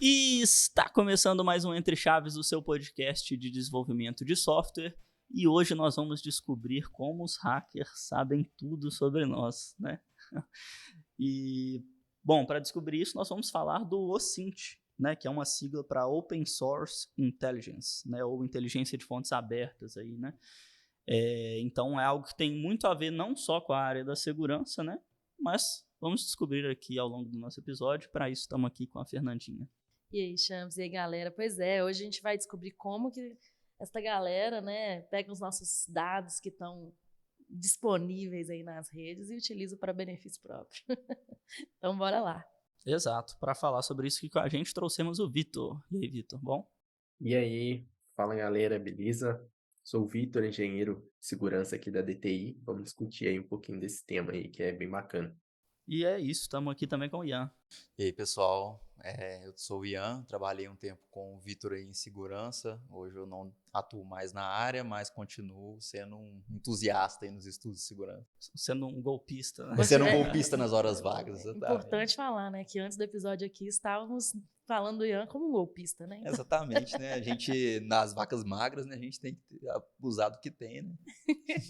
E está começando mais um Entre Chaves, o seu podcast de desenvolvimento de software. E hoje nós vamos descobrir como os hackers sabem tudo sobre nós, né? E, bom, para descobrir isso, nós vamos falar do OSINT, né? Que é uma sigla para Open Source Intelligence, né? Ou inteligência de fontes abertas aí, né? Então é algo que tem muito a ver não só com a área da segurança, né? Mas vamos descobrir aqui ao longo do nosso episódio. Para isso, estamos aqui com a Fernandinha. E aí, Champs, e aí, galera? Pois é, hoje a gente vai descobrir como que essa galera, né, pega os nossos dados que estão disponíveis aí nas redes e utiliza para benefício próprio. Então, bora lá. Exato. Para falar sobre isso aqui com a gente, trouxemos o Vitor. E aí, Vitor, bom? E aí, fala galera, beleza? Sou o Vitor, engenheiro de segurança aqui da DTI. Vamos discutir aí um pouquinho desse tema aí, que é bem bacana. E é isso, estamos aqui também com o Ian. E aí, pessoal, eu sou o Ian, trabalhei um tempo com o Vitor aí em segurança. Hoje eu não atuo mais na área, mas continuo sendo um entusiasta aí nos estudos de segurança. Sendo um golpista, né? Sendo um golpista nas horas vagas, exatamente. Importante falar, né, que antes do episódio aqui estávamos falando do Ian como um golpista, né? Exatamente, né? A gente, nas vacas magras, né, a gente tem que abusar do que tem, né?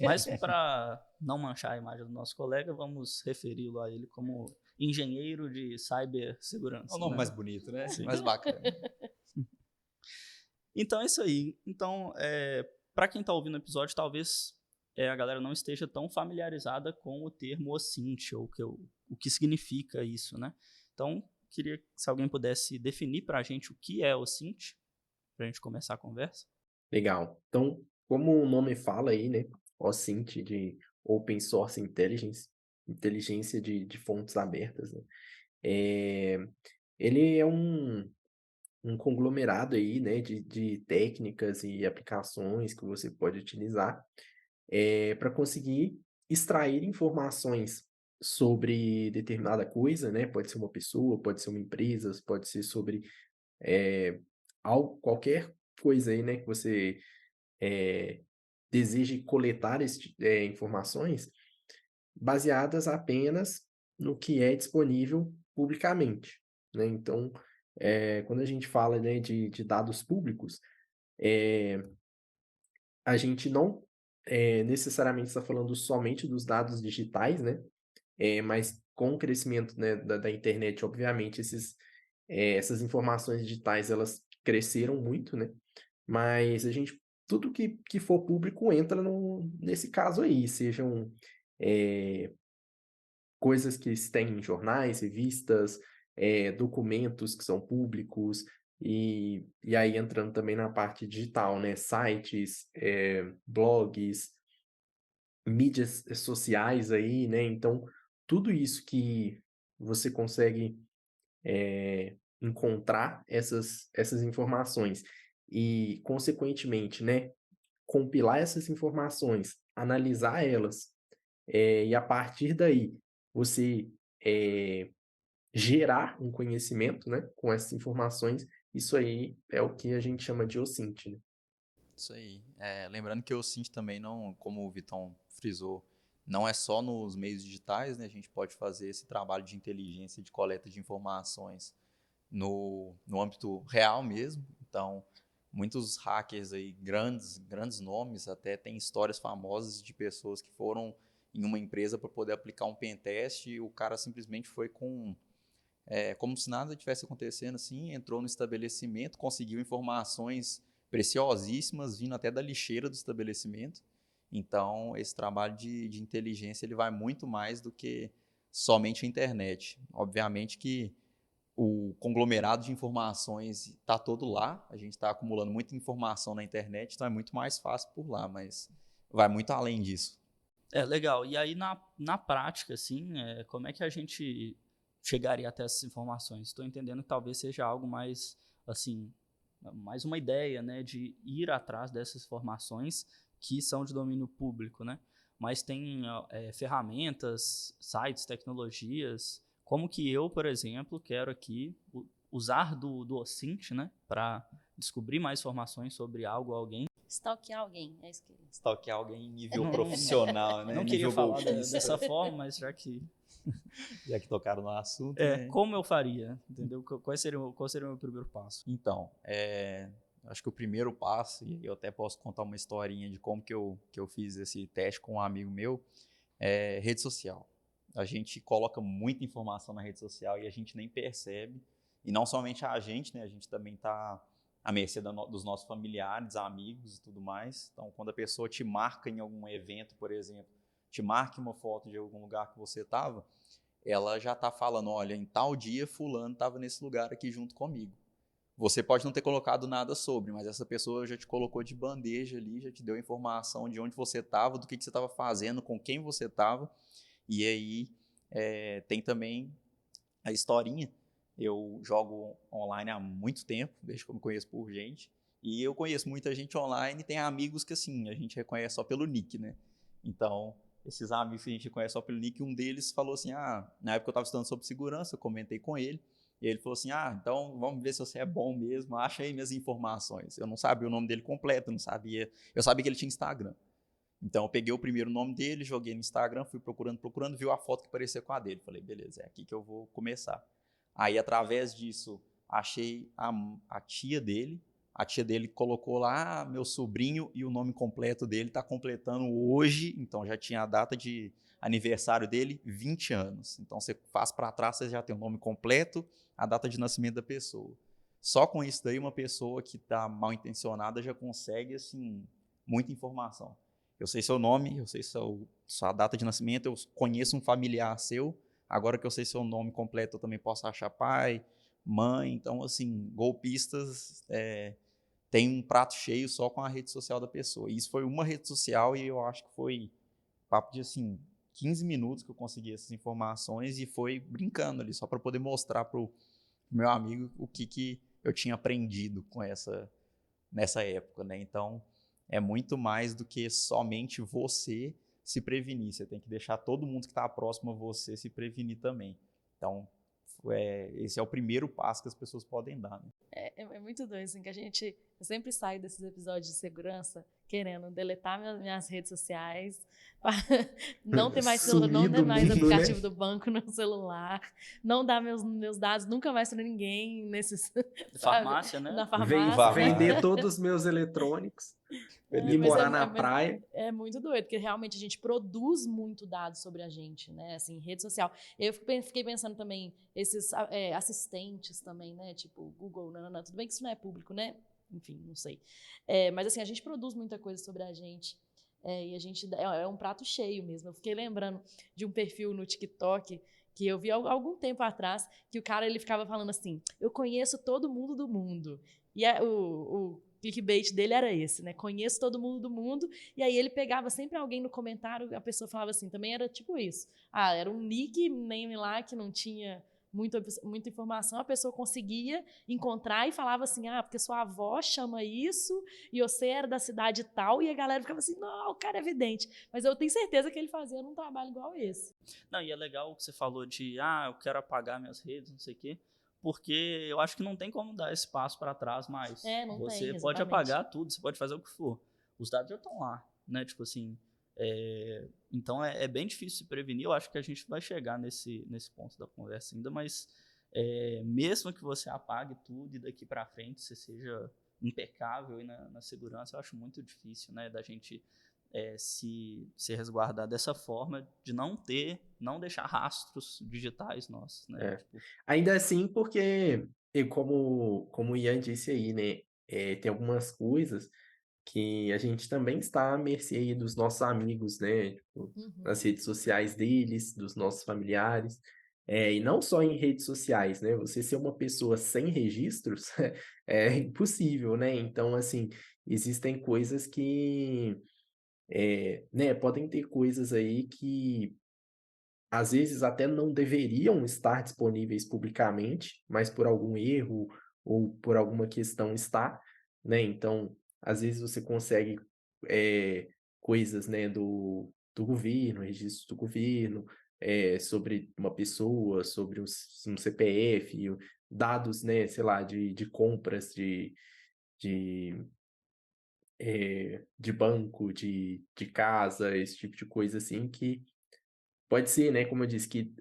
Mas para não manchar a imagem do nosso colega, vamos referi-lo a ele como engenheiro de cibersegurança. É o nome né? mais bonito, né? Sim. Mais bacana. Então é isso aí. Então, para quem está ouvindo o episódio, talvez a galera não esteja tão familiarizada com o termo OSINT, ou o que significa isso, né? Então, queria que se alguém pudesse definir para a gente o que é OSINT, para a gente começar a conversa. Legal. Então, como o nome fala aí, né? OSINT, de Open Source Intelligence, inteligência de fontes abertas, né? Ele é um conglomerado aí, né? De técnicas e aplicações que você pode utilizar para conseguir extrair informações sobre determinada coisa, né? Pode ser uma pessoa, pode ser uma empresa, pode ser sobre qualquer coisa aí, né? Que você deseje coletar informações baseadas apenas no que é disponível publicamente, né? Então, quando a gente fala, né, de dados públicos, a gente não necessariamente está falando somente dos dados digitais, né? Mas com o crescimento, né, da internet, obviamente, essas informações digitais, elas cresceram muito, né? Mas tudo que for público entra nesse caso aí, sejam coisas que têm em jornais, revistas, documentos que são públicos, e aí entrando também na parte digital, né? Sites, blogs, mídias sociais aí, né? Então, tudo isso que você consegue encontrar essas informações e, consequentemente, né, compilar essas informações, analisar elas, e a partir daí você gerar um conhecimento, né, com essas informações, isso aí é o que a gente chama de OSINT, né? Isso aí. Lembrando que o OSINT também não, como o Vitão frisou, não é só nos meios digitais, né? A gente pode fazer esse trabalho de inteligência, de coleta de informações no âmbito real mesmo. Então, muitos hackers aí, grandes nomes, até têm histórias famosas de pessoas que foram em uma empresa para poder aplicar um pentest e o cara simplesmente foi como se nada tivesse acontecendo assim, entrou no estabelecimento, conseguiu informações preciosíssimas vindo até da lixeira do estabelecimento. Então, esse trabalho de inteligência ele vai muito mais do que somente a internet. Obviamente que o conglomerado de informações está todo lá, a gente está acumulando muita informação na internet, então é muito mais fácil por lá, mas vai muito além disso. Legal. E aí, na prática, assim, como é que a gente chegaria até essas informações? Estou entendendo que talvez seja algo mais, assim, mais uma ideia, né, de ir atrás dessas informações que são de domínio público, né? Mas tem ferramentas, sites, tecnologias. Como que eu, por exemplo, quero aqui usar do OSINT, né, para descobrir mais informações sobre algo ou alguém? Stalkear alguém, é isso que... Stalkear alguém em nível Não- profissional, né? Não queria nível falar golpista, dessa forma, mas já que tocaram no assunto, é, né? como eu faria, entendeu? Qual seria o meu primeiro passo? Então, acho que o primeiro passo, e eu até posso contar uma historinha de como que eu fiz esse teste com um amigo meu, é rede social. A gente coloca muita informação na rede social e a gente nem percebe. E não somente a gente, né? A gente também está à mercê dos nossos familiares, amigos e tudo mais. Então, quando a pessoa te marca em algum evento, por exemplo, te marca uma foto de algum lugar que você estava, ela já está falando, olha, em tal dia fulano estava nesse lugar aqui junto comigo. Você pode não ter colocado nada sobre, mas essa pessoa já te colocou de bandeja ali, já te deu informação de onde você estava, do que você estava fazendo, com quem você estava. E aí tem também a historinha. Eu jogo online há muito tempo, desde que eu me conheço por gente. E eu conheço muita gente online e tem amigos que, assim, a gente reconhece só pelo nick, né? Então, esses amigos que a gente reconhece só pelo nick, um deles falou assim, na época eu estava estudando sobre segurança, eu comentei com ele, e ele falou assim, então vamos ver se você é bom mesmo, acha aí minhas informações. Eu não sabia o nome dele completo, eu sabia que ele tinha Instagram. Então eu peguei o primeiro nome dele, joguei no Instagram, fui procurando, viu a foto que parecia com a dele. Falei, beleza, é aqui que eu vou começar. Aí, através disso, achei a tia dele. A tia dele colocou lá meu sobrinho e o nome completo dele está completando hoje, então já tinha a data de aniversário dele, 20 anos. Então você faz para trás, você já tem o nome completo, a data de nascimento da pessoa. Só com isso daí, uma pessoa que está mal intencionada já consegue, assim, muita informação. Eu sei seu nome, eu sei sua data de nascimento, eu conheço um familiar seu, agora que eu sei seu nome completo, eu também posso achar pai, mãe. Então, assim, golpistas têm um prato cheio só com a rede social da pessoa. E isso foi uma rede social e eu acho que foi papo de, assim, 15 minutos que eu consegui essas informações e foi brincando ali, só para poder mostrar pro meu amigo o que eu tinha aprendido com nessa época, né? Então, é muito mais do que somente você se prevenir. Você tem que deixar todo mundo que está próximo a você se prevenir também. Então, esse é o primeiro passo que as pessoas podem dar, né? É muito doido, assim, que eu sempre saio desses episódios de segurança querendo deletar minhas redes sociais, não ter mais, Sumir não ter do mais mundo, né? aplicativo do banco no celular, não dar meus dados nunca mais para ninguém nesses, sabe, Farmácia, né? na farmácia. Vender todos os meus eletrônicos e Mas morar na praia. é muito doido, porque realmente a gente produz muito dado sobre a gente, né? Assim, rede social. Eu fiquei pensando também, esses assistentes também, né? Tipo, Google, nanana. Tudo bem que isso não é público, né? Enfim, não sei. Mas assim, a gente produz muita coisa sobre a gente. E a gente é um prato cheio mesmo. Eu fiquei lembrando de um perfil no TikTok que eu vi há algum tempo atrás, que o cara ele ficava falando assim: eu conheço todo mundo do mundo. E o clickbait dele era esse, né? Conheço todo mundo do mundo. E aí ele pegava sempre alguém no comentário, a pessoa falava assim, também era tipo isso. Era um nickname lá que não tinha muita informação, a pessoa conseguia encontrar e falava assim, porque sua avó chama isso e você era da cidade tal, e a galera ficava assim, não, o cara é evidente. Mas eu tenho certeza que ele fazia um trabalho igual esse. Não, e é legal o que você falou de, eu quero apagar minhas redes, não sei o quê, porque eu acho que não tem como dar esse passo para trás mais. Não Você tem, pode exatamente. apagar tudo, você pode fazer o que for. Os dados já estão lá, né? Tipo assim, então é bem difícil se prevenir. Eu acho que a gente vai chegar nesse ponto da conversa ainda, mas mesmo que você apague tudo e daqui para frente você seja impecável aí na segurança, eu acho muito difícil, né, da gente se resguardar dessa forma, de não deixar rastros digitais nossos, né? Tipo, Ainda assim, porque, como o Ian disse aí, né, tem algumas coisas que a gente também está à mercê aí dos nossos amigos, né, tipo, nas redes sociais deles, dos nossos familiares, e não só em redes sociais, né, você ser uma pessoa sem registros é impossível, né, então, assim, existem coisas que, né, podem ter coisas aí que às vezes até não deveriam estar disponíveis publicamente, mas por algum erro ou por alguma questão está, né? Então, às vezes você consegue coisas, né, do governo, registro do governo, sobre uma pessoa, sobre um CPF, dados, né, sei lá, de compras de de banco, de casa, esse tipo de coisa assim, que pode ser, né, como eu disse, que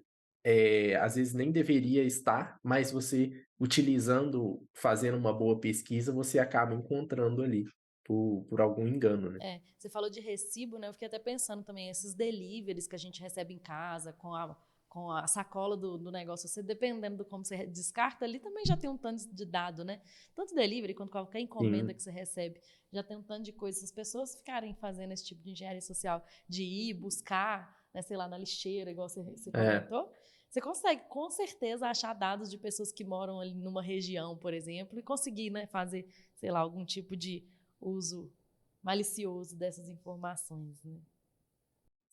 às vezes nem deveria estar, mas você utilizando, fazendo uma boa pesquisa, você acaba encontrando ali, por algum engano, né. Você falou de recibo, né? Eu fiquei até pensando também, esses deliveries que a gente recebe em casa com a sacola do negócio, você dependendo de como você descarta ali, também já tem um tanto de dado, né? Tanto delivery quanto qualquer encomenda Sim, que você recebe, já tem um tanto de coisa. Se as pessoas ficarem fazendo esse tipo de engenharia social, de ir buscar, né, sei lá, na lixeira, igual você é, comentou, você consegue com certeza achar dados de pessoas que moram ali numa região, por exemplo, e conseguir, né, fazer, sei lá, algum tipo de uso malicioso dessas informações, né?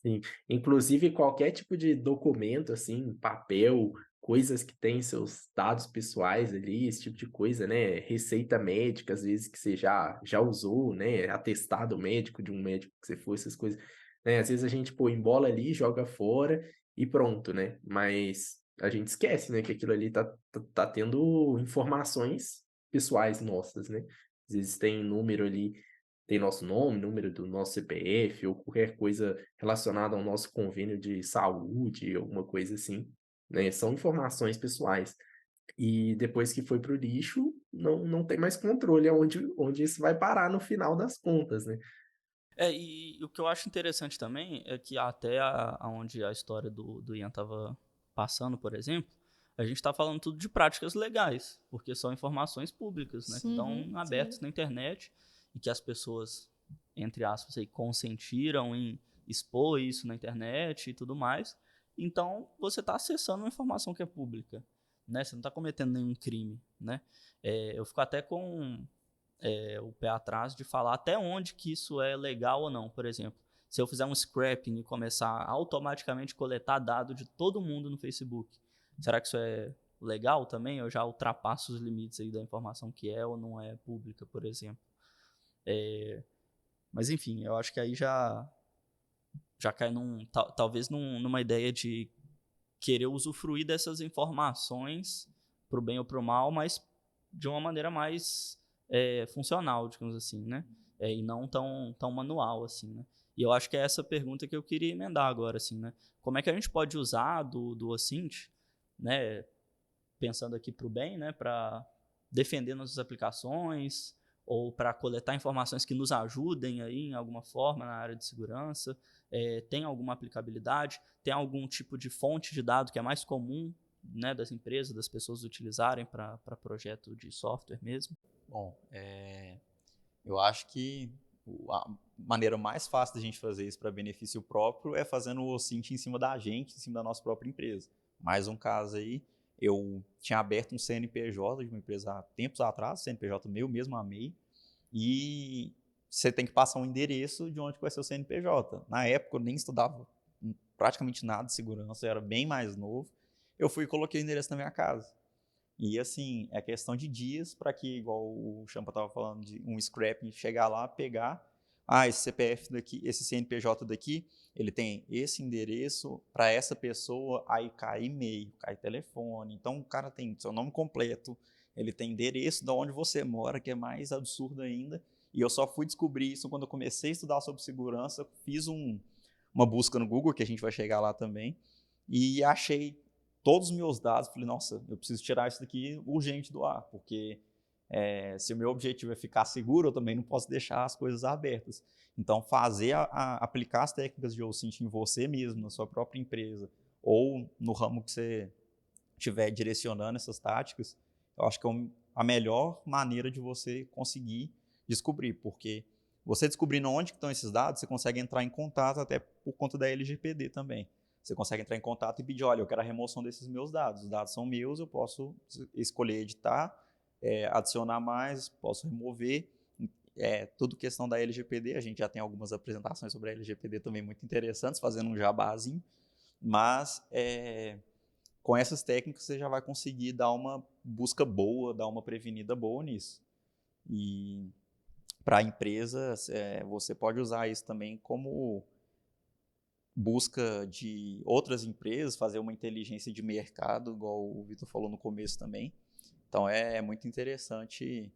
sim. Inclusive qualquer tipo de documento, assim, papel, coisas que têm seus dados pessoais ali, esse tipo de coisa, né, receita médica, às vezes que você já usou, né, atestado médico de um médico que você foi, essas coisas, né, às vezes a gente, pô, embola ali, joga fora e pronto, né, mas a gente esquece, né, que aquilo ali tá tendo informações pessoais nossas, né, às vezes tem número ali, tem nosso nome, número do nosso CPF ou qualquer coisa relacionada ao nosso convênio de saúde, alguma coisa assim, né, são informações pessoais. E depois que foi para o lixo, não tem mais controle aonde isso vai parar no final das contas, né. E o que eu acho interessante também é que até aonde a história do Ian estava passando, por exemplo, a gente está falando tudo de práticas legais, porque são informações públicas, né, que estão Uhum, abertas sim. na internet e que as pessoas, entre aspas, aí, consentiram em expor isso na internet e tudo mais. Então, você está acessando uma informação que é pública, né? Você não está cometendo nenhum crime, né? Eu fico até com o pé atrás de falar até onde que isso é legal ou não. Por exemplo, se eu fizer um scrapping e começar a automaticamente coletar dado de todo mundo no Facebook, será que isso é legal também? Eu já ultrapasso os limites aí da informação que é ou não é pública, por exemplo. Mas enfim, eu acho que aí já cai talvez numa ideia de querer usufruir dessas informações para o bem ou para o mal, mas de uma maneira mais funcional, digamos assim, né? E não tão manual, assim, né? E eu acho que é essa pergunta que eu queria emendar agora, assim, né? Como é que a gente pode usar do OSINT, né? Pensando aqui para o bem, né? Para defender nossas aplicações ou para coletar informações que nos ajudem aí em alguma forma na área de segurança. Tem alguma aplicabilidade? Tem algum tipo de fonte de dado que é mais comum, né, das empresas, das pessoas utilizarem para projeto de software mesmo? Bom, eu acho que a maneira mais fácil da gente fazer isso para benefício próprio é fazendo o OSINT em cima da gente, em cima da nossa própria empresa. Mais um caso aí, eu tinha aberto um CNPJ de uma empresa há tempos atrás, CNPJ meu mesmo, amei, e você tem que passar um endereço de onde vai ser o CNPJ. Na época eu nem estudava praticamente nada de segurança, eu era bem mais novo. Eu fui e coloquei o endereço na minha casa. E assim, é questão de dias para que, igual o Champa estava falando, de um scrap chegar lá, pegar, esse CPF daqui, esse CNPJ daqui, ele tem esse endereço para essa pessoa, aí cai e-mail, cai telefone. Então o cara tem seu nome completo, ele tem endereço de onde você mora, que é mais absurdo ainda. E eu só fui descobrir isso quando eu comecei a estudar sobre segurança, fiz uma busca no Google, que a gente vai chegar lá também, e achei todos os meus dados, falei, nossa, eu preciso tirar isso daqui urgente do ar, porque se o meu objetivo é ficar seguro, eu também não posso deixar as coisas abertas. Então, aplicar as técnicas de OSINT em você mesmo, na sua própria empresa, ou no ramo que você estiver direcionando essas táticas, eu acho que é a melhor maneira de você conseguir descobrir, porque você descobrindo onde estão esses dados, você consegue entrar em contato até por conta da LGPD também. Você consegue entrar em contato e pedir, olha, eu quero a remoção desses meus dados. Os dados são meus, eu posso escolher editar, adicionar mais, posso remover. Tudo questão da LGPD, a gente já tem algumas apresentações sobre a LGPD também muito interessantes, fazendo um jabazinho, mas com essas técnicas você já vai conseguir dar uma busca boa, dar uma prevenida boa nisso. E para a empresa, você pode usar isso também como busca de outras empresas, fazer uma inteligência de mercado, igual o Vitor falou no começo também. Então é muito interessante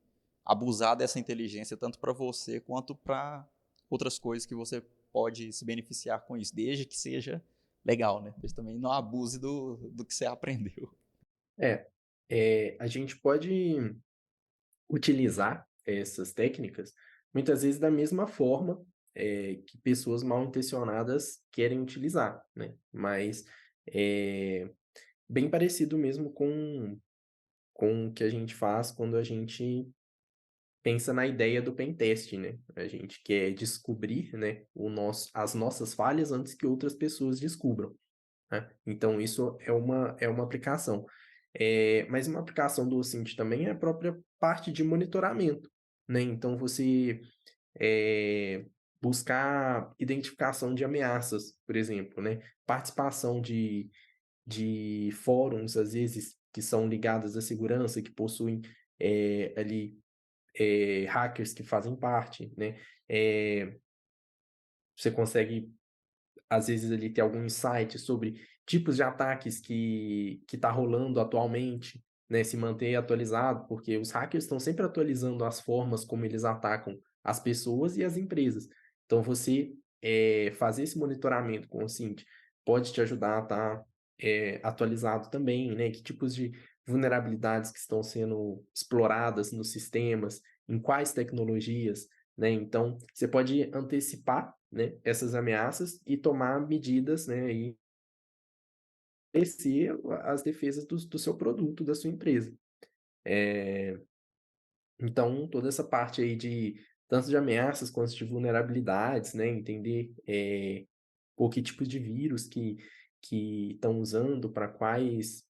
abusar dessa inteligência tanto para você quanto para outras coisas que você pode se beneficiar com isso, desde que seja legal, né? Desde também não abuse do que você aprendeu. A gente pode utilizar essas técnicas muitas vezes da mesma forma que pessoas mal intencionadas querem utilizar, né? Mas é bem parecido mesmo com o que a gente faz quando a gente pensa na ideia do pentest, né? A gente quer descobrir, né, as nossas falhas antes que outras pessoas descubram, né? Então isso é uma aplicação. Mas uma aplicação do OSINT também é a própria parte de monitoramento, né? Então você buscar identificação de ameaças, por exemplo, né? Participação de fóruns, às vezes, que são ligados à segurança, que possuem ali hackers que fazem parte, né? Você consegue, às vezes, ali ter algum insight sobre tipos de ataques que tá rolando atualmente, né? Se manter atualizado, porque os hackers estão sempre atualizando as formas como eles atacam as pessoas e as empresas. Então, você fazer esse monitoramento com o Cint pode te ajudar a estar atualizado também, né? Que tipos de vulnerabilidades que estão sendo exploradas nos sistemas, em quais tecnologias, né? Então, você pode antecipar, né, essas ameaças e tomar medidas, né, e crescer as defesas do seu produto, da sua empresa. Então, toda essa parte aí de tanto de ameaças quanto de vulnerabilidades, né, entender que tipos de vírus que estão usando, para quais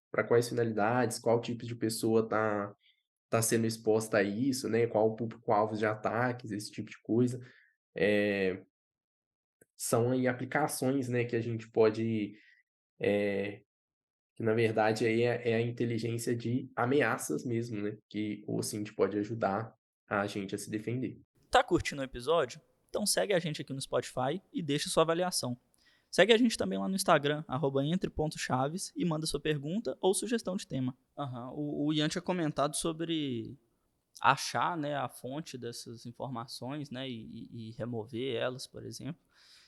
finalidades, qual tipo de pessoa tá sendo exposta a isso, né, qual o público-alvo de ataques, esse tipo de coisa. Eh, São aí aplicações, né, que a gente pode, que na verdade aí é a inteligência de ameaças mesmo, né, que o OSINT pode ajudar a gente a se defender. Tá curtindo o episódio? Então segue a gente aqui no Spotify e deixa sua avaliação. Segue a gente também lá no Instagram, @entre.chaves, e manda sua pergunta ou sugestão de tema. O Ian tinha comentado sobre achar, né, a fonte dessas informações, né, e remover elas, por exemplo.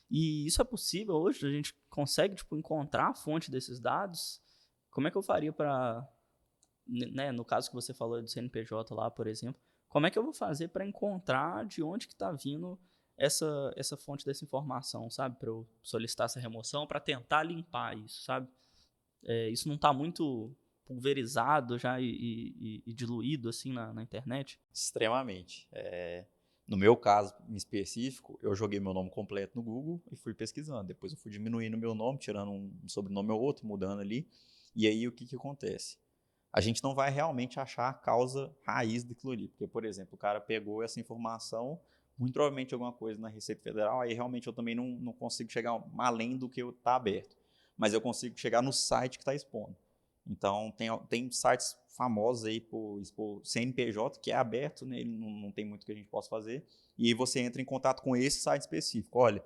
E isso é possível hoje? A gente consegue, tipo, encontrar a fonte desses dados? Como é que eu faria para, né, no caso que você falou do CNPJ lá, por exemplo, como é que eu vou fazer para encontrar de onde que está vindo essa fonte dessa informação, sabe? Para eu solicitar essa remoção, para tentar limpar isso, sabe? Isso não está muito pulverizado já e diluído assim na internet? Extremamente. No meu caso em específico, eu joguei meu nome completo no Google e fui pesquisando. Depois eu fui diminuindo o meu nome, tirando um sobrenome ou outro, mudando ali. E aí o que acontece? A gente não vai realmente achar a causa raiz daquilo ali. Porque, por exemplo, o cara pegou essa informação, muito provavelmente alguma coisa na Receita Federal, aí realmente eu também não consigo chegar além do que está aberto. Mas eu consigo chegar no site que está expondo. Então, tem sites famosos aí por CNPJ, que é aberto, né? Ele não tem muito que a gente possa fazer. E aí você entra em contato com esse site específico. Olha,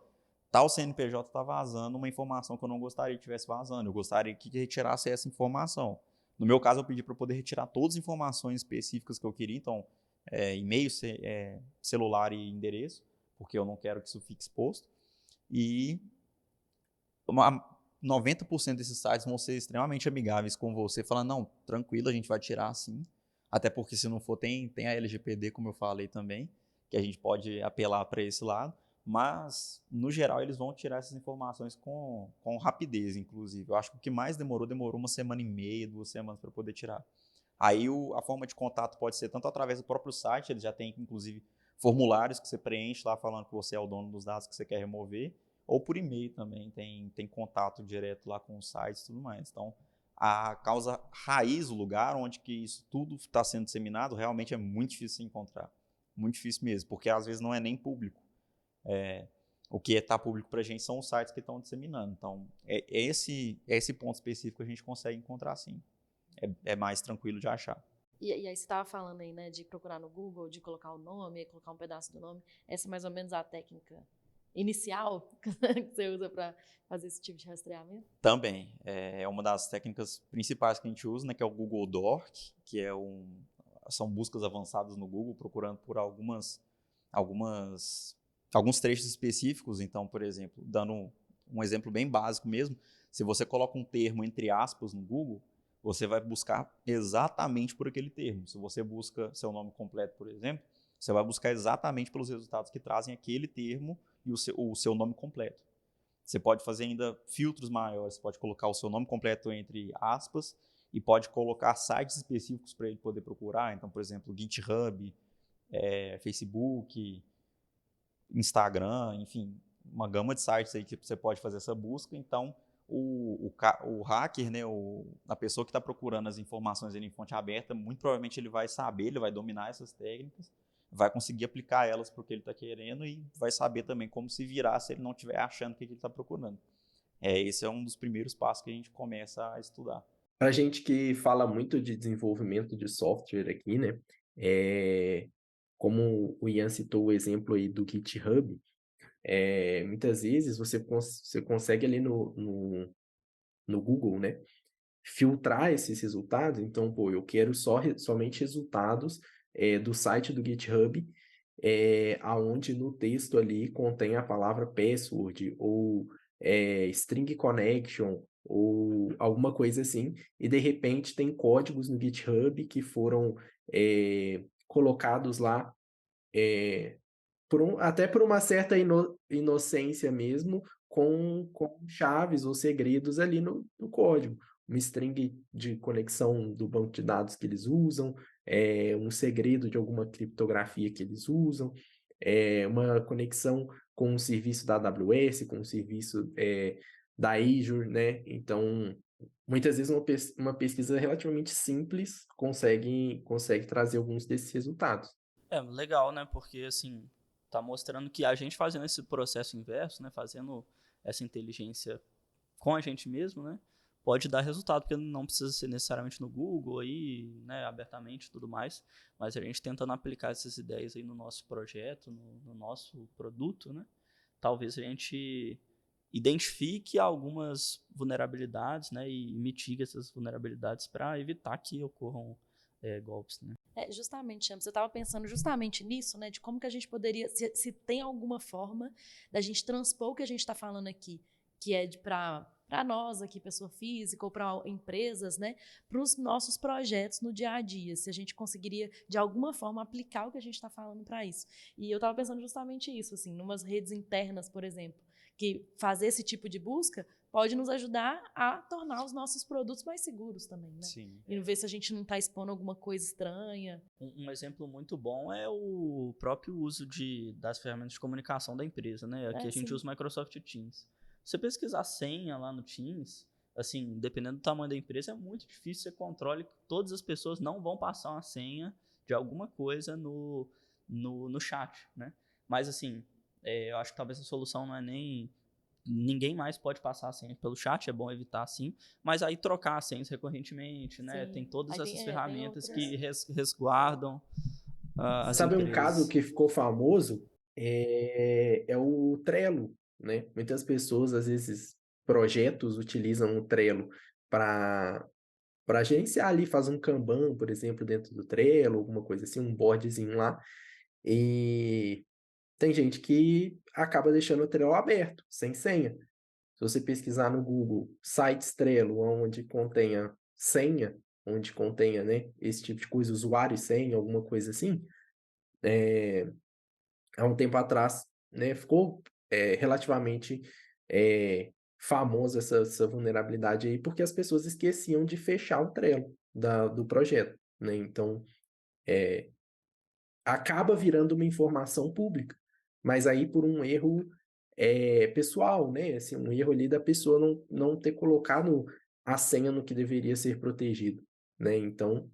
tal CNPJ está vazando uma informação que eu não gostaria que estivesse vazando. Eu gostaria que retirasse essa informação. No meu caso, eu pedi para poder retirar todas as informações específicas que eu queria. Então, e-mail, celular e endereço, porque eu não quero que isso fique exposto. E 90% desses sites vão ser extremamente amigáveis com você, falando, não, tranquilo, a gente vai tirar sim. Até porque se não for, tem a LGPD, como eu falei também, que a gente pode apelar para esse lado. Mas, no geral, eles vão tirar essas informações com rapidez, inclusive. Eu acho que o que mais demorou 1 semana e meia, 2 semanas para poder tirar. Aí a forma de contato pode ser tanto através do próprio site, eles já têm, inclusive, formulários que você preenche lá falando que você é o dono dos dados que você quer remover, ou por e-mail também, tem contato direto lá com os sites e tudo mais. Então, a causa raiz, o lugar onde que isso tudo está sendo disseminado, realmente é muito difícil de encontrar. Muito difícil mesmo, porque às vezes não é nem público. O que está público para a gente são os sites que estão disseminando. Então, esse ponto específico que a gente consegue encontrar sim. É mais tranquilo de achar. E aí você estava falando aí, né, de procurar no Google, de colocar o nome, colocar um pedaço do nome. Essa é mais ou menos a técnica inicial que você usa para fazer esse tipo de rastreamento? Também. É uma das técnicas principais que a gente usa, né, que é o Google Dork, que é são buscas avançadas no Google, procurando por alguns trechos específicos. Então, por exemplo, dando um exemplo bem básico mesmo, se você coloca um termo entre aspas no Google, você vai buscar exatamente por aquele termo. Se você busca seu nome completo, por exemplo, você vai buscar exatamente pelos resultados que trazem aquele termo e o seu nome completo. Você pode fazer ainda filtros maiores, você pode colocar o seu nome completo entre aspas e pode colocar sites específicos para ele poder procurar. Então, por exemplo, GitHub, Facebook, Instagram, enfim, uma gama de sites aí que você pode fazer essa busca. Então, o hacker, né, a pessoa que está procurando as informações em fonte aberta, muito provavelmente ele vai saber, ele vai dominar essas técnicas, vai conseguir aplicar elas para o que ele está querendo e vai saber também como se virar se ele não estiver achando o que ele está procurando. Esse é um dos primeiros passos que a gente começa a estudar. Para gente que fala muito de desenvolvimento de software aqui, né? Como o Ian citou o exemplo aí do GitHub, muitas vezes você consegue ali no Google, né? Filtrar esses resultados. Então, pô, eu quero somente resultados do site do GitHub, aonde no texto ali contém a palavra password ou string connection ou alguma coisa assim, e de repente tem códigos no GitHub que foram colocados lá até por uma certa inocência mesmo, com chaves ou segredos ali no código. Uma string de conexão do banco de dados que eles usam, um segredo de alguma criptografia que eles usam, uma conexão com um serviço da AWS, com um serviço da Azure, né? Então, muitas vezes uma pesquisa relativamente simples consegue trazer alguns desses resultados. Legal, né? Porque, assim, tá mostrando que a gente fazendo esse processo inverso, né? Fazendo essa inteligência com a gente mesmo, né? Pode dar resultado, porque não precisa ser necessariamente no Google aí, né? Abertamente e tudo mais. Mas a gente tentando aplicar essas ideias aí no nosso projeto, no nosso produto, né? Talvez a gente identifique algumas vulnerabilidades, né? E mitigue essas vulnerabilidades para evitar que ocorram golpes, né? Justamente, Champs, eu estava pensando justamente nisso, né, de como que a gente poderia, se tem alguma forma da gente transpor o que a gente está falando aqui, que é para nós aqui, pessoa física, ou para empresas, né, para os nossos projetos no dia a dia, se a gente conseguiria, de alguma forma, aplicar o que a gente está falando para isso. E eu estava pensando justamente isso, assim, numas redes internas, por exemplo, que fazer esse tipo de busca pode nos ajudar a tornar os nossos produtos mais seguros também, né? Sim. E ver se a gente não está expondo alguma coisa estranha. Um exemplo muito bom é o próprio uso das ferramentas de comunicação da empresa, né? Aqui a gente sim. usa o Microsoft Teams. Você pesquisar senha lá no Teams, assim, dependendo do tamanho da empresa, é muito difícil você controle que todas as pessoas não vão passar uma senha de alguma coisa no chat, né? Mas, assim, eu acho que talvez a solução não é nem... Ninguém mais pode passar a senha pelo chat, é bom evitar sim, mas aí trocar as senhas recorrentemente, né? Sim. Tem todas Aí essas tem ferramentas outras. que resguardam as Sabe um caso empresas. que ficou famoso? É o Trello, né? Muitas pessoas, às vezes, projetos utilizam o Trello para gerenciar ali, faz um Kanban, por exemplo, dentro do Trello, alguma coisa assim, um boardzinho lá. E tem gente que acaba deixando o Trello aberto, sem senha. Se você pesquisar no Google sites Trello, onde contenha senha, onde contenha, né, esse tipo de coisa, usuário e senha, alguma coisa assim, há um tempo atrás, né, ficou relativamente famosa essa vulnerabilidade aí, porque as pessoas esqueciam de fechar o Trello do projeto, né? Então, acaba virando uma informação pública, mas aí por um erro pessoal, né? Assim, um erro ali da pessoa não ter colocado a senha no que deveria ser protegido, né? Então,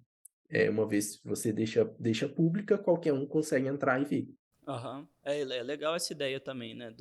uma vez você deixa pública, qualquer um consegue entrar e ver. Uhum. É legal essa ideia também, né?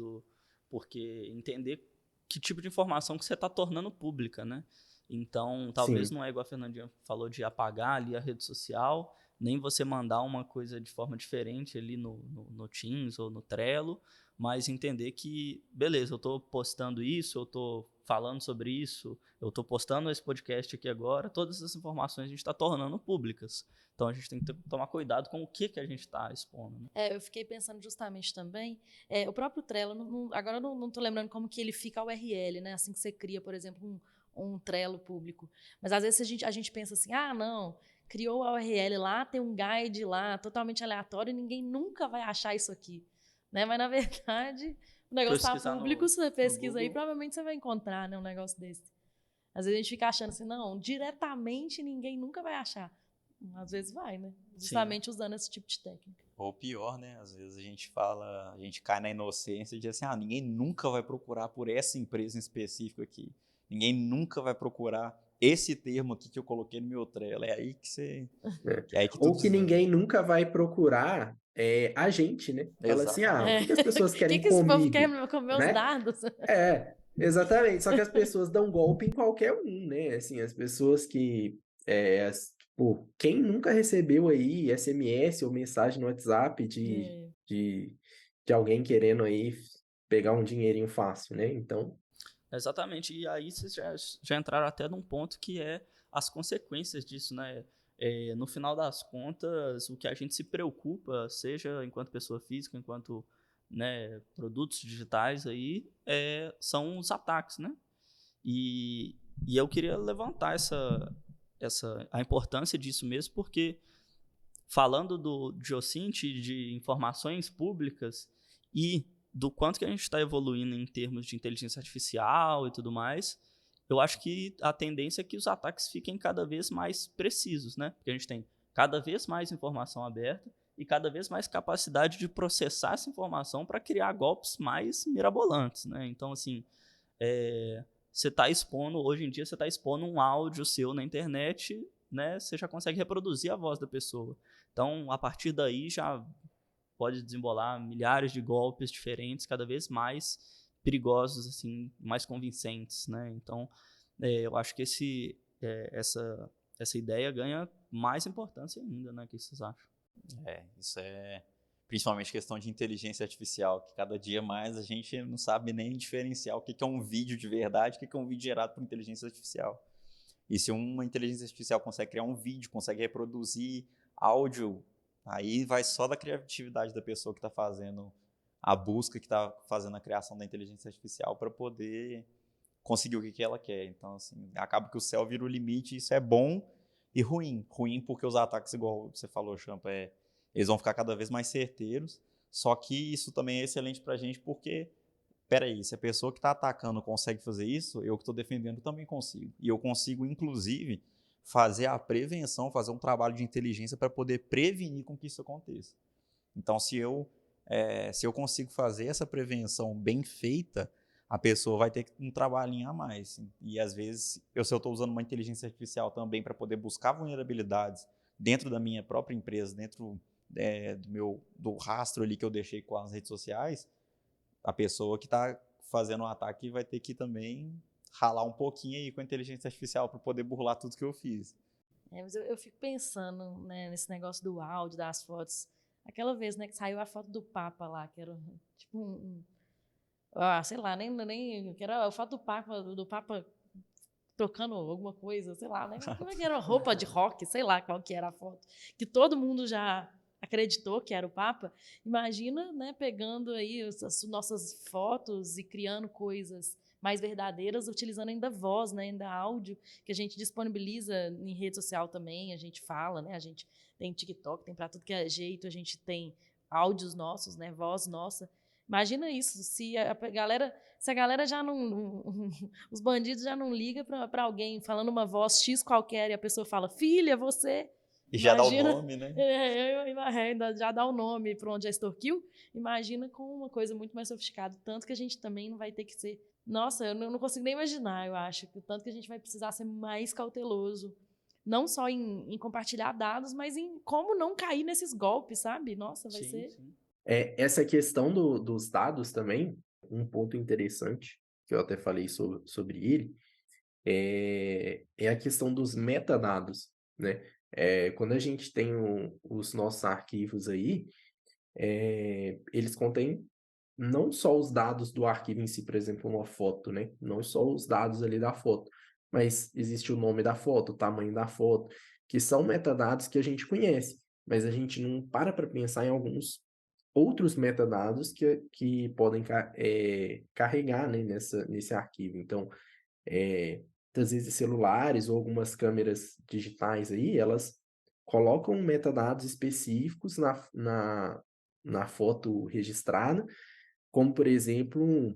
Porque entender que tipo de informação que você está tornando pública, né? Então, talvez Sim. não é igual a Fernandinha falou de apagar ali a rede social, nem você mandar uma coisa de forma diferente ali no Teams ou no Trello, mas entender que, beleza, eu estou postando isso, eu estou falando sobre isso, eu estou postando esse podcast aqui agora, todas essas informações a gente está tornando públicas. Então a gente tem que tomar cuidado com o que a gente está expondo. Né? Eu fiquei pensando justamente também, o próprio Trello, agora eu não estou lembrando como que ele fica a URL, né? Assim que você cria, por exemplo, um Trello público. Mas às vezes a gente pensa assim, não, criou a URL lá, tem um guide lá, totalmente aleatório, e ninguém nunca vai achar isso aqui. Né? Mas, na verdade, o negócio está público, você pesquisa aí, provavelmente você vai encontrar, né, um negócio desse. Às vezes a gente fica achando assim, não, diretamente ninguém nunca vai achar. Às vezes vai, né? Justamente usando esse tipo de técnica. Ou pior, né? Às vezes a gente cai na inocência e diz assim, ninguém nunca vai procurar por essa empresa em específico aqui. Ninguém nunca vai procurar esse termo aqui que eu coloquei no meu Trello. É aí que você... É aí que Ou que ninguém nunca vai procurar a gente, né? Fala assim, o que as pessoas querem que esse povo comigo? quer com meus né? dados? Exatamente. Só que as pessoas dão golpe em qualquer um, né? Assim, as pessoas que... quem nunca recebeu aí SMS ou mensagem no WhatsApp de alguém querendo aí pegar um dinheirinho fácil, né? Então... Exatamente. E aí vocês já entraram até num ponto que é as consequências disso, né? No final das contas, o que a gente se preocupa, seja enquanto pessoa física, enquanto, né, produtos digitais aí, são os ataques, né? E eu queria levantar a importância disso mesmo, porque falando do Geocint, de informações públicas e do quanto que a gente está evoluindo em termos de inteligência artificial e tudo mais, eu acho que a tendência é que os ataques fiquem cada vez mais precisos, né? Porque a gente tem cada vez mais informação aberta e cada vez mais capacidade de processar essa informação para criar golpes mais mirabolantes, né? Então, assim, hoje em dia você está expondo um áudio seu na internet, né? Você já consegue reproduzir a voz da pessoa. Então, a partir daí já pode desembolar milhares de golpes diferentes, cada vez mais perigosos, assim, mais convincentes, né? Então, eu acho que essa ideia ganha mais importância ainda, né? O que vocês acham? Isso é principalmente questão de inteligência artificial, que cada dia mais a gente não sabe nem diferenciar o que é um vídeo de verdade e o que é um vídeo gerado por inteligência artificial. E se uma inteligência artificial consegue criar um vídeo, consegue reproduzir áudio, aí vai só da criatividade da pessoa que está fazendo a busca, que está fazendo a criação da inteligência artificial para poder conseguir o que ela quer. Então, assim, acaba que o céu vira o limite, e isso é bom e ruim. Ruim porque os ataques, igual você falou, Champa, eles vão ficar cada vez mais certeiros, só que isso também é excelente para a gente porque, peraí, se a pessoa que está atacando consegue fazer isso, eu que estou defendendo também consigo. E eu consigo, inclusive, fazer a prevenção, fazer um trabalho de inteligência para poder prevenir com que isso aconteça. Então, se eu consigo fazer essa prevenção bem feita, a pessoa vai ter um trabalhinho a mais. E, às vezes, se eu estou usando uma inteligência artificial também para poder buscar vulnerabilidades dentro da minha própria empresa, dentro do rastro ali que eu deixei com as redes sociais, a pessoa que está fazendo o ataque vai ter que também ralar um pouquinho aí com a inteligência artificial para poder burlar tudo que eu fiz. Mas eu fico pensando, né, nesse negócio do áudio, das fotos. Aquela vez, né, que saiu a foto do Papa lá, que era tipo sei lá, nem que era a foto do Papa tocando alguma coisa, sei lá, né? Como é que era roupa de rock, sei lá qual que era a foto, que todo mundo já acreditou que era o Papa. Imagina, né, pegando aí as nossas fotos e criando coisas mais verdadeiras, utilizando ainda voz, né, ainda áudio, que a gente disponibiliza em rede social também, a gente fala, né, a gente tem TikTok, tem para tudo que é jeito, a gente tem áudios nossos, né, voz nossa. Imagina isso, se a galera já não os bandidos já não ligam para alguém falando uma voz X qualquer e a pessoa fala, filha, você... E já dá o nome, né? Ainda já dá o nome para onde já extorquiu. Imagina com uma coisa muito mais sofisticada. Tanto que a gente também não vai ter que ser... Nossa, eu não consigo nem imaginar, eu acho. Que tanto que a gente vai precisar ser mais cauteloso. Não só em compartilhar dados, mas em como não cair nesses golpes, sabe? Nossa, vai ser... Sim. Essa questão dos dados também, um ponto interessante, que eu até falei sobre ele, é a questão dos metadados, né? Quando a gente tem os nossos arquivos aí, eles contêm não só os dados do arquivo em si, por exemplo, uma foto, né? Não só os dados ali da foto, mas existe o nome da foto, o tamanho da foto, que são metadados que a gente conhece, mas a gente não para pensar em alguns outros metadados que podem carregar, né, nesse arquivo. Então, às vezes celulares ou algumas câmeras digitais aí, elas colocam metadados específicos na foto registrada, como, por exemplo,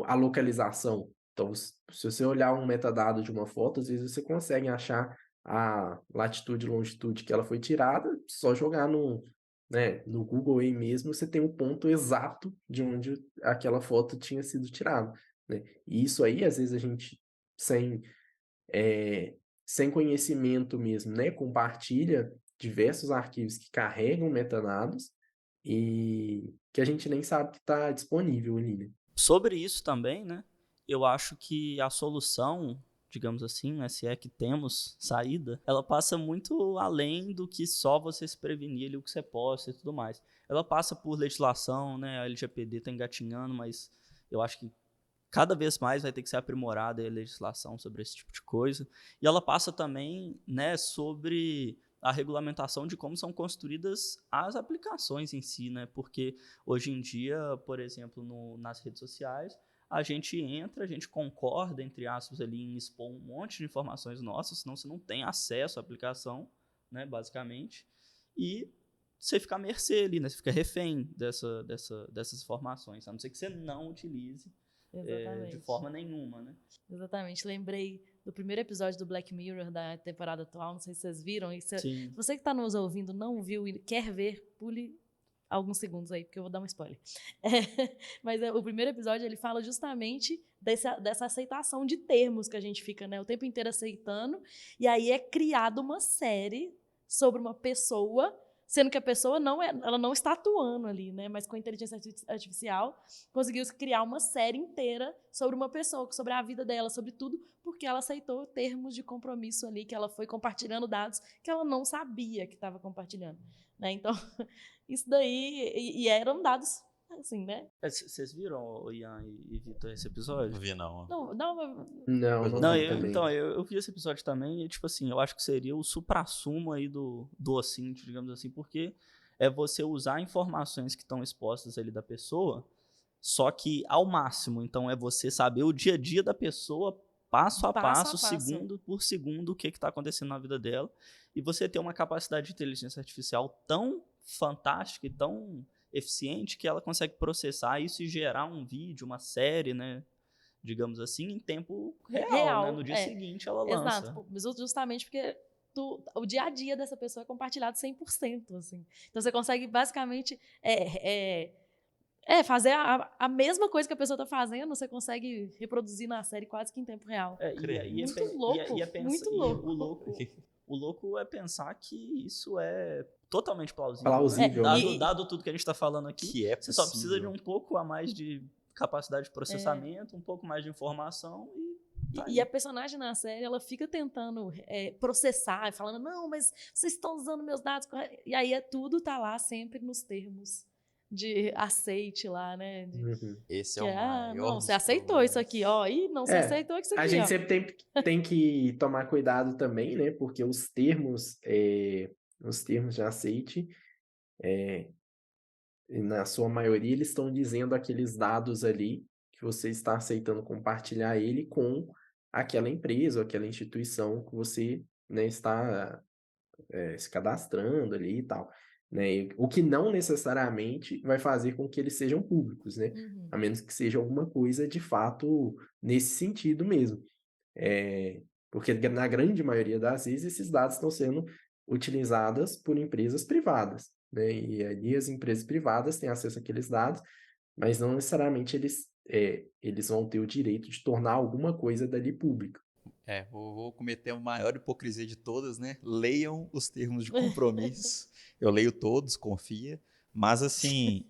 a localização. Então, se você olhar um metadado de uma foto, às vezes você consegue achar a latitude e longitude que ela foi tirada, só jogar no Google aí mesmo, você tem o ponto exato de onde aquela foto tinha sido tirada, né? E isso aí, às vezes, a gente, sem, sem conhecimento mesmo, né, compartilha diversos arquivos que carregam metadados e que a gente nem sabe que está disponível ali, né? Sobre isso também, né? Eu acho que a solução, digamos assim, né, se é que temos saída, ela passa muito além do que só você se prevenir ali o que você posta e tudo mais. Ela passa por legislação, né? A LGPD está engatinhando, mas eu acho que cada vez mais vai ter que ser aprimorada a legislação sobre esse tipo de coisa. E ela passa também, né, sobre a regulamentação de como são construídas as aplicações em si, né? Porque hoje em dia, por exemplo, nas redes sociais, a gente entra, a gente concorda, entre aspas, ali em expor um monte de informações nossas, senão você não tem acesso à aplicação, né, basicamente, e você fica à mercê ali, né? Você fica refém dessas informações, a não ser que você não utilize de forma nenhuma, né? Exatamente. Lembrei do primeiro episódio do Black Mirror da temporada atual, não sei se vocês viram. Se você que está nos ouvindo não viu e quer ver, pule alguns segundos aí, porque eu vou dar um spoiler. Mas o primeiro episódio, ele fala justamente dessa aceitação de termos que a gente fica, né, o tempo inteiro aceitando, e aí é criada uma série sobre uma pessoa, sendo que a pessoa ela não está atuando ali, né? Mas com a inteligência artificial conseguiu criar uma série inteira sobre uma pessoa, sobre a vida dela, sobre tudo, porque ela aceitou termos de compromisso ali, que ela foi compartilhando dados que ela não sabia que estava compartilhando, né? Então, isso daí, e eram dados assim, né? Vocês viram, Ian e Vitor, esse episódio? Não vi, não. Não vi também. Então, eu vi esse episódio também e, tipo assim, eu acho que seria o suprassumo aí do OSINT, digamos assim, porque é você usar informações que estão expostas ali da pessoa, só que ao máximo. Então, é você saber o dia a dia da pessoa, passo a passo, segundo por segundo, o que está acontecendo na vida dela, e você ter uma capacidade de inteligência artificial tão fantástica e tão eficiente que ela consegue processar isso e gerar um vídeo, uma série, né, digamos assim, em tempo real, né? No dia seguinte ela lança. Exato, justamente porque o dia a dia dessa pessoa é compartilhado 100%, assim. Então você consegue basicamente fazer a mesma coisa que a pessoa está fazendo, você consegue reproduzir na série quase que em tempo real. Muito louco. O louco é pensar que isso é totalmente plausível. Né? Dado tudo que a gente está falando aqui, você só precisa de um pouco a mais de capacidade de processamento, um pouco mais de informação e a personagem na série, ela fica tentando processar, falando, não, mas vocês estão usando meus dados. E aí tudo tá lá sempre nos termos de aceite lá, né? Esse é o maior. Não, você aceitou isso aqui, ó. E não, você aceitou isso aqui, a gente sempre tem que tomar cuidado também, né? Porque os termos de aceite, na sua maioria, eles estão dizendo aqueles dados ali que você está aceitando compartilhar ele com aquela empresa ou aquela instituição que você, né, está se cadastrando ali e tal. Né? O que não necessariamente vai fazer com que eles sejam públicos, né? A menos que seja alguma coisa de fato nesse sentido mesmo. Porque na grande maioria das vezes esses dados estão sendo utilizados por empresas privadas, né? E ali as empresas privadas têm acesso àqueles dados, mas não necessariamente eles vão ter o direito de tornar alguma coisa dali pública. Vou cometer a maior hipocrisia de todas, né? Leiam os termos de compromisso. Eu leio todos, confia. Mas, assim,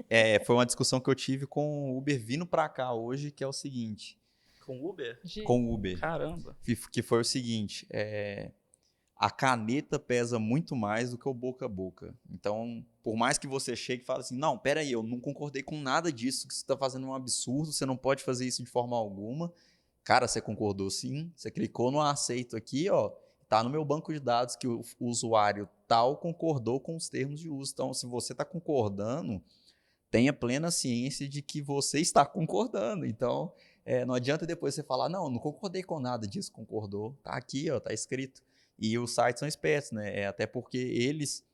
foi uma discussão que eu tive com o Uber vindo pra cá hoje, que é o seguinte. Com Uber? Com Uber. Caramba. Que foi o seguinte. a caneta pesa muito mais do que o boca a boca. Então, por mais que você chegue e fale assim, não, peraí, eu não concordei com nada disso, que você está fazendo um absurdo, você não pode fazer isso de forma alguma. Cara, você concordou sim, você clicou no aceito aqui, ó, tá no meu banco de dados que o usuário tal concordou com os termos de uso. Então, se você está concordando, tenha plena ciência de que você está concordando. Então, não adianta depois você falar, não concordei com nada disso, concordou, tá aqui, ó, tá escrito. E os sites são espertos, né? Até porque eles,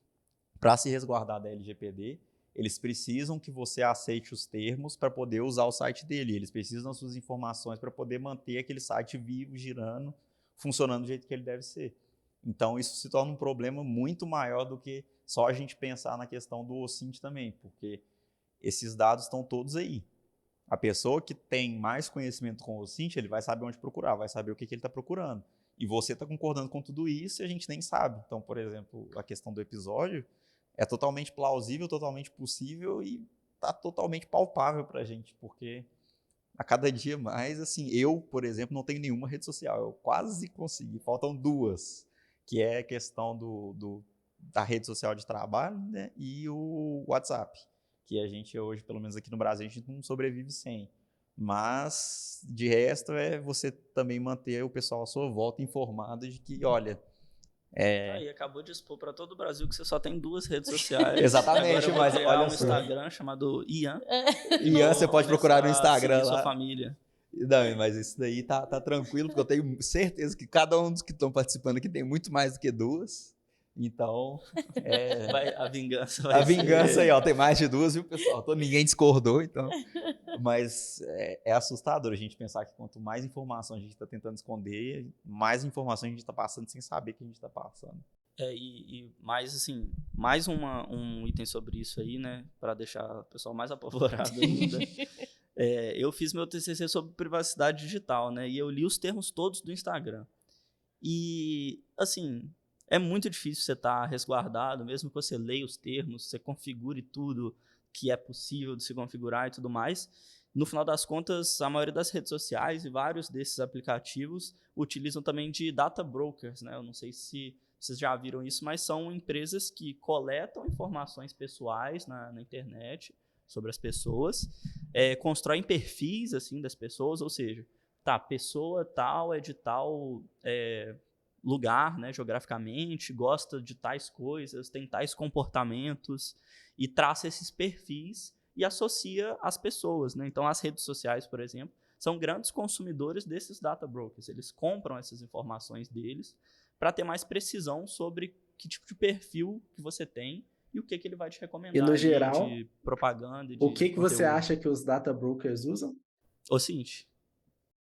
para se resguardar da LGPD, eles precisam que você aceite os termos para poder usar o site dele. Eles precisam das suas informações para poder manter aquele site vivo, girando, funcionando do jeito que ele deve ser. Então, isso se torna um problema muito maior do que só a gente pensar na questão do OSINT também, porque esses dados estão todos aí. A pessoa que tem mais conhecimento com o OSINT, ele vai saber onde procurar, vai saber o que ele está procurando. E você está concordando com tudo isso e a gente nem sabe. Então, por exemplo, a questão do episódio é totalmente plausível, totalmente possível e está totalmente palpável para a gente, porque a cada dia mais, assim, eu, por exemplo, não tenho nenhuma rede social. Eu quase consegui, faltam 2, que é a questão da rede social de trabalho, né, e o WhatsApp, que a gente hoje, pelo menos aqui no Brasil, a gente não sobrevive sem. Mas, de resto, é você também manter o pessoal à sua volta informado de que, olha... Aí acabou de expor para todo o Brasil que você só tem 2 redes sociais. Exatamente, agora mas olha um só. Instagram chamado Ian. Ian, você pode procurar no Instagram lá. Sua família. Não, mas isso daí tá tranquilo, porque eu tenho certeza que cada um dos que estão participando aqui tem muito mais do que 2. Então, a vingança vai ser... A vingança aí, ó, tem mais de 2, viu, pessoal? Ninguém discordou, então... Mas é assustador a gente pensar que quanto mais informação a gente está tentando esconder, mais informação a gente está passando sem saber que a gente está passando. E mais, assim, mais um item sobre isso aí, né, para deixar o pessoal mais apavorado ainda. Eu fiz meu TCC sobre privacidade digital, né, e eu li os termos todos do Instagram. E, assim... É muito difícil você estar resguardado, mesmo que você leia os termos, você configure tudo que é possível de se configurar e tudo mais. No final das contas, a maioria das redes sociais e vários desses aplicativos utilizam também de data brokers, né? Eu não sei se vocês já viram isso, mas são empresas que coletam informações pessoais na internet sobre as pessoas, constroem perfis assim, das pessoas, ou seja, pessoa tal é de tal... lugar, né, geograficamente, gosta de tais coisas, tem tais comportamentos e traça esses perfis e associa as pessoas, né? Então, as redes sociais, por exemplo, são grandes consumidores desses data brokers. Eles compram essas informações deles para ter mais precisão sobre que tipo de perfil que você tem e o que ele vai te recomendar. E no geral, de propaganda e de o que conteúdo. você acha que os data brokers usam? OSINT.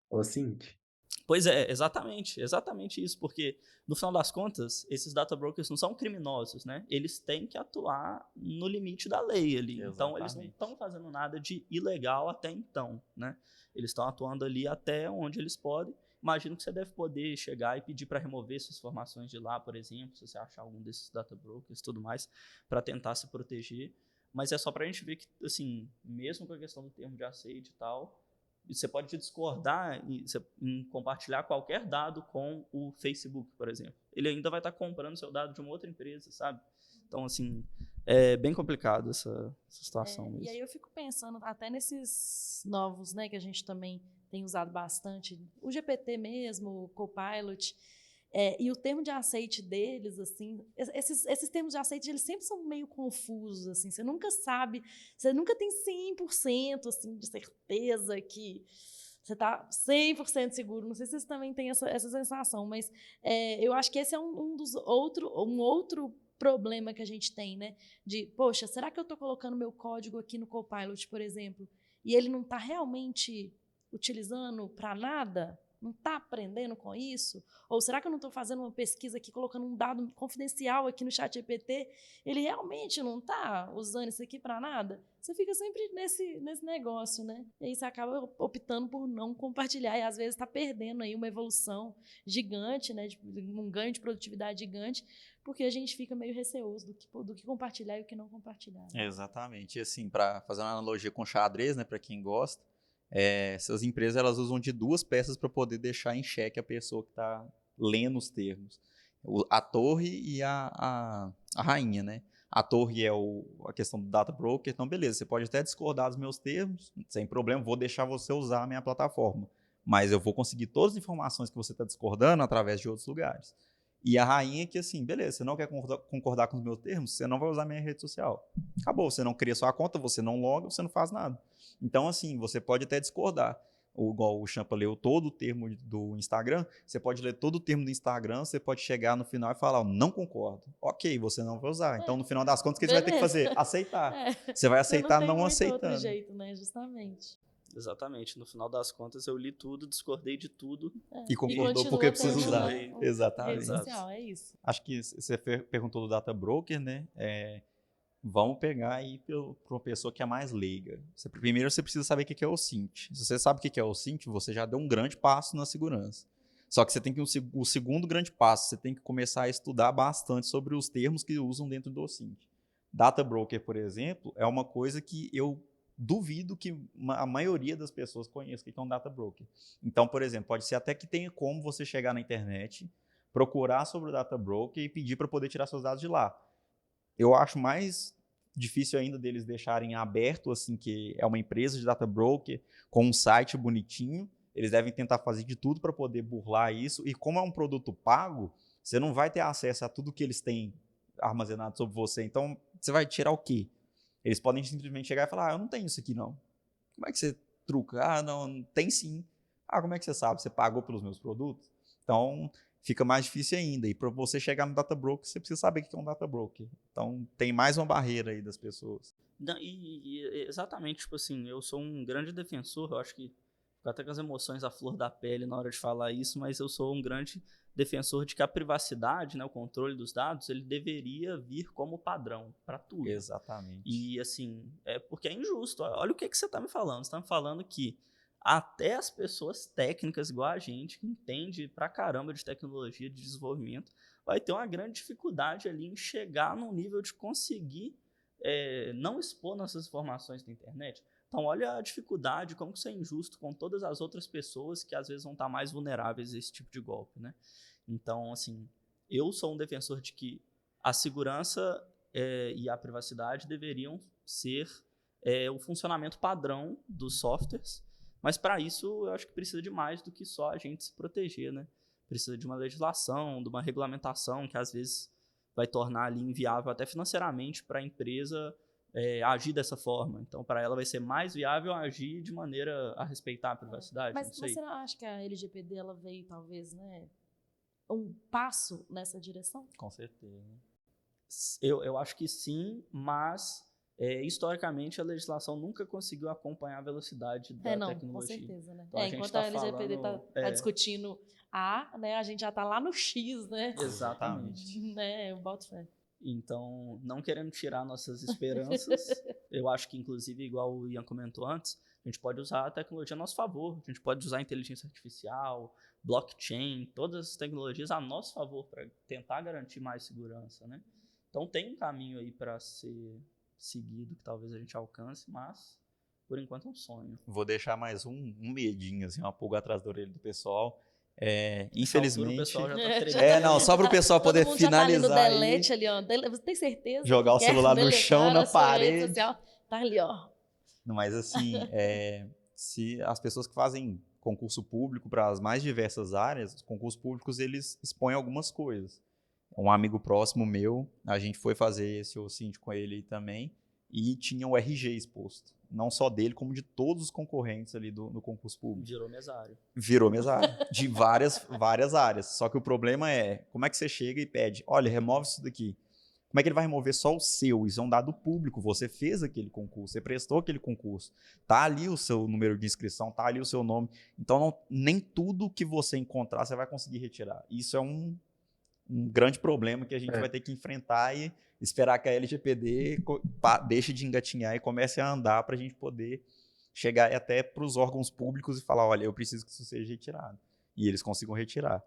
OSINT. Pois é, exatamente isso, porque no final das contas, esses data brokers não são criminosos, né? Eles têm que atuar no limite da lei ali. Exatamente. Então, eles não estão fazendo nada de ilegal até então, né? Eles estão atuando ali até onde eles podem. Imagino que você deve poder chegar e pedir para remover suas informações de lá, por exemplo, se você achar algum desses data brokers e tudo mais, para tentar se proteger. Mas é só para a gente ver que, assim, mesmo com a questão do termo de aceite e tal... Você pode discordar em compartilhar qualquer dado com o Facebook, por exemplo. Ele ainda vai estar comprando seu dado de uma outra empresa, sabe? Então, assim, é bem complicado essa situação mesmo. E aí eu fico pensando até nesses novos, né, que a gente também tem usado bastante, o GPT mesmo, o Copilot, e o termo de aceite deles, assim, esses termos de aceite, eles sempre são meio confusos, assim, você nunca sabe, você nunca tem 100% assim, de certeza que você está 100% seguro. Não sei se vocês também têm essa sensação, mas eu acho que esse é um outro problema que a gente tem, né? De, poxa, será que eu estou colocando meu código aqui no Copilot, por exemplo, e ele não está realmente utilizando para nada? Não está aprendendo com isso? Ou será que eu não estou fazendo uma pesquisa aqui, colocando um dado confidencial aqui no ChatGPT? Ele realmente não está usando isso aqui para nada? Você fica sempre nesse negócio, né? E aí você acaba optando por não compartilhar e às vezes está perdendo aí uma evolução gigante, né? Um ganho de produtividade gigante, porque a gente fica meio receoso do que compartilhar e o que não compartilhar. Né? Exatamente. E assim, para fazer uma analogia com xadrez, né, para quem gosta, essas empresas elas usam de 2 peças para poder deixar em xeque a pessoa que está lendo os termos. a torre e a rainha, né? A torre é a questão do data broker, então beleza, você pode até discordar dos meus termos, sem problema, vou deixar você usar a minha plataforma, mas eu vou conseguir todas as informações que você está discordando através de outros lugares. E a rainha que assim, beleza, você não quer concordar com os meus termos, você não vai usar minha rede social. Acabou, você não cria sua conta, você não loga, você não faz nada. Então assim, você pode até discordar. Igual o Champa leu todo o termo do Instagram, você pode ler todo o termo do Instagram, você pode chegar no final e falar, não concordo. Ok, você não vai usar. Então, no final das contas, o que você vai ter que fazer? Aceitar. Você vai aceitar não tem não muito aceitando. outro jeito, né? Justamente. Exatamente. No final das contas, eu li tudo, discordei de tudo. E concordou continua porque precisa tendo usar. uma Exatamente. rede social, é isso. Acho que você perguntou do data broker, né? Vamos pegar aí para uma pessoa que é mais leiga. Primeiro você precisa saber o que é o OSINT. Se você sabe o que é o OSINT, você já deu um grande passo na segurança. Só que você tem que o segundo grande passo, você tem que começar a estudar bastante sobre os termos que usam dentro do OSINT. Data broker, por exemplo, é uma coisa que eu duvido que a maioria das pessoas conheça o que é um data broker. Então, por exemplo, pode ser até que tenha como você chegar na internet, procurar sobre o data broker e pedir para poder tirar seus dados de lá. Eu acho mais difícil ainda deles deixarem aberto, assim, que é uma empresa de data broker com um site bonitinho. Eles devem tentar fazer de tudo para poder burlar isso. E como é um produto pago, você não vai ter acesso a tudo que eles têm armazenado sobre você. Então, você vai tirar o quê? Eles podem simplesmente chegar e falar, eu não tenho isso aqui, não. Como é que você truca? Não, tem sim. Como é que você sabe? Você pagou pelos meus produtos? Então, fica mais difícil ainda. E para você chegar no data broker, você precisa saber o que é um data broker. Então, tem mais uma barreira aí das pessoas. Não, exatamente, tipo assim, eu sou um grande defensor, eu acho que fico até com as emoções à flor da pele na hora de falar isso, mas eu sou um grande defensor de que a privacidade, né, o controle dos dados, ele deveria vir como padrão para tudo. Exatamente. E assim, porque é injusto. Olha o que você está me falando. Você está me falando que até as pessoas técnicas igual a gente, que entende pra caramba de tecnologia, de desenvolvimento, vai ter uma grande dificuldade ali em chegar num nível de conseguir não expor nossas informações na internet. Então, olha a dificuldade, como que isso é injusto com todas as outras pessoas que às vezes vão estar mais vulneráveis a esse tipo de golpe, né? Então, assim, eu sou um defensor de que a segurança e a privacidade deveriam ser o funcionamento padrão dos softwares, mas para isso eu acho que precisa de mais do que só a gente se proteger, né? Precisa de uma legislação, de uma regulamentação que às vezes vai tornar ali inviável até financeiramente para a empresa agir dessa forma. Então, para ela vai ser mais viável agir de maneira a respeitar a privacidade. Mas você não acha que a LGPD ela veio, talvez, né, um passo nessa direção? Com certeza. Eu acho que sim, mas historicamente a legislação nunca conseguiu acompanhar a velocidade da tecnologia. Com certeza, né? Então, enquanto a LGPD está discutindo né, a gente já está lá no X, né? Exatamente. Né, eu boto fé. Então, não querendo tirar nossas esperanças, eu acho que, inclusive, igual o Ian comentou antes, a gente pode usar a tecnologia a nosso favor. A gente pode usar a inteligência artificial, blockchain, todas as tecnologias a nosso favor para tentar garantir mais segurança, né? Então, tem um caminho aí para ser seguido que talvez a gente alcance, mas, por enquanto, é um sonho. Vou deixar mais um medinho, assim, uma pulga atrás da orelha do pessoal. Infelizmente. O pessoal já tá treinando. Não, só para o pessoal poder finalizar. Já tá ali no delete ali, ó. Você tem certeza? Jogar o celular no chão, na parede. Social, tá ali, ó. Mas assim, se as pessoas que fazem concurso público para as mais diversas áreas, os concursos públicos eles expõem algumas coisas. Um amigo próximo meu, a gente foi fazer esse OSINT com ele também e tinha o RG exposto. Não só dele, como de todos os concorrentes ali do concurso público. Virou mesário. De várias áreas. Só que o problema é, como é que você chega e pede, olha, remove isso daqui. Como é que ele vai remover só o seu? Isso é um dado público, você fez aquele concurso, você prestou aquele concurso. Tá ali o seu número de inscrição, tá ali o seu nome. Então, nem tudo que você encontrar, você vai conseguir retirar. Isso é um grande problema que a gente vai ter que enfrentar e esperar que a LGPD deixe de engatinhar e comece a andar para a gente poder chegar até para os órgãos públicos e falar, olha, eu preciso que isso seja retirado. E eles consigam retirar.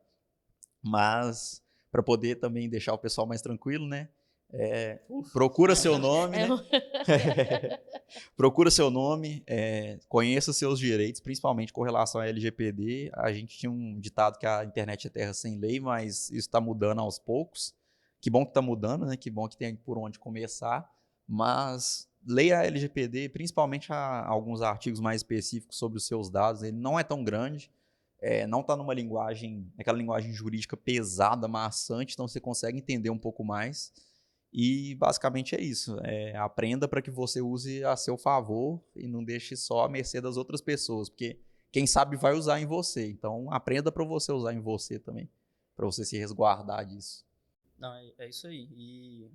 Mas, para poder também deixar o pessoal mais tranquilo, né? Procura seu nome, É né? Procura seu nome, conheça seus direitos, principalmente com relação à LGPD. A gente tinha um ditado que a internet é terra sem lei, mas isso está mudando aos poucos. Que bom que está mudando, né? Que bom que tem por onde começar. Mas leia a LGPD, principalmente alguns artigos mais específicos sobre os seus dados. Ele não é tão grande, não está naquela linguagem jurídica pesada, maçante, então você consegue entender um pouco mais. E basicamente é isso. Aprenda para que você use a seu favor e não deixe só à mercê das outras pessoas, porque quem sabe vai usar em você. Então aprenda para você usar em você também, para você se resguardar disso. Não, é isso aí. E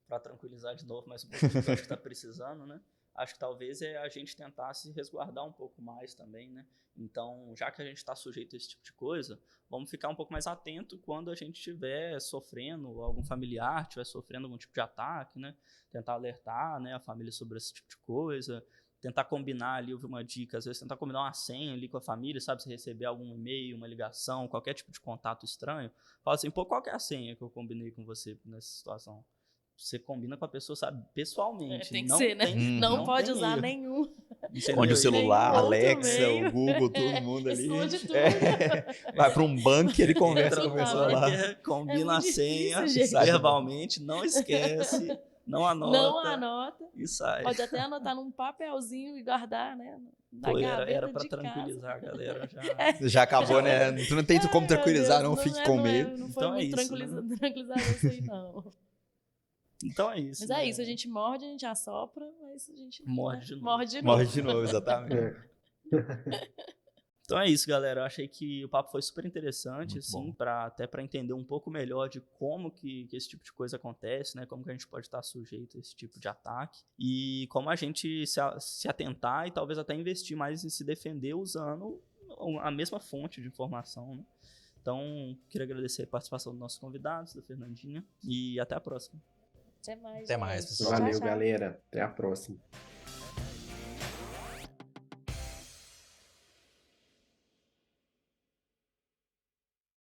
para tranquilizar de novo mais um pouquinho, que eu acho que está precisando, né? Acho que talvez a gente tentar se resguardar um pouco mais também, né? Então, já que a gente está sujeito a esse tipo de coisa, vamos ficar um pouco mais atento quando a gente estiver sofrendo, algum familiar estiver sofrendo algum tipo de ataque, né? Tentar alertar, né, a família sobre esse tipo de coisa, tentar combinar ali, ouvir uma dica, às vezes tentar combinar uma senha ali com a família, sabe? Se receber algum e-mail, uma ligação, qualquer tipo de contato estranho, fala assim, pô, qual que é a senha que eu combinei com você nessa situação? Você combina com a pessoa, sabe, pessoalmente. Tem que não ser, né? tem, Não pode tem usar erro. nenhum. Esconde o celular, Nenhum outro Alexa, meio. o Google, todo mundo ali. Esconde tudo. Vai para um banco e ele conversa com a Entra no pessoa lá. banner, combina muito a senha difícil, gente. Sai do verbalmente, não esquece, não anota. Não anota. E sai. Pode até anotar num papelzinho e guardar, né? Na Pô, gaveta era pra de casa. tranquilizar a galera já. Já acabou, né? Tu não tem como Ai, tranquilizar, meu não Deus, fique com não medo. não foi Então é muito isso, né? tranquilizador isso aí, não. Então é isso. Mas é né? isso, a gente morde, a gente assopra, mas a gente Morde de novo. Morde de novo. Morre de novo, exatamente. Então é isso, galera. Eu achei que o papo foi super interessante, Muito assim, bom. até para entender um pouco melhor de como que esse tipo de coisa acontece, né? Como que a gente pode estar sujeito a esse tipo de ataque e como a gente se atentar e talvez até investir mais em se defender usando a mesma fonte de informação, né? Então, queria agradecer a participação dos nossos convidados, da Fernandinha, e até a próxima. Até mais. Até mais, gente. pessoal. Valeu, Tchau, tchau. galera. Até a próxima.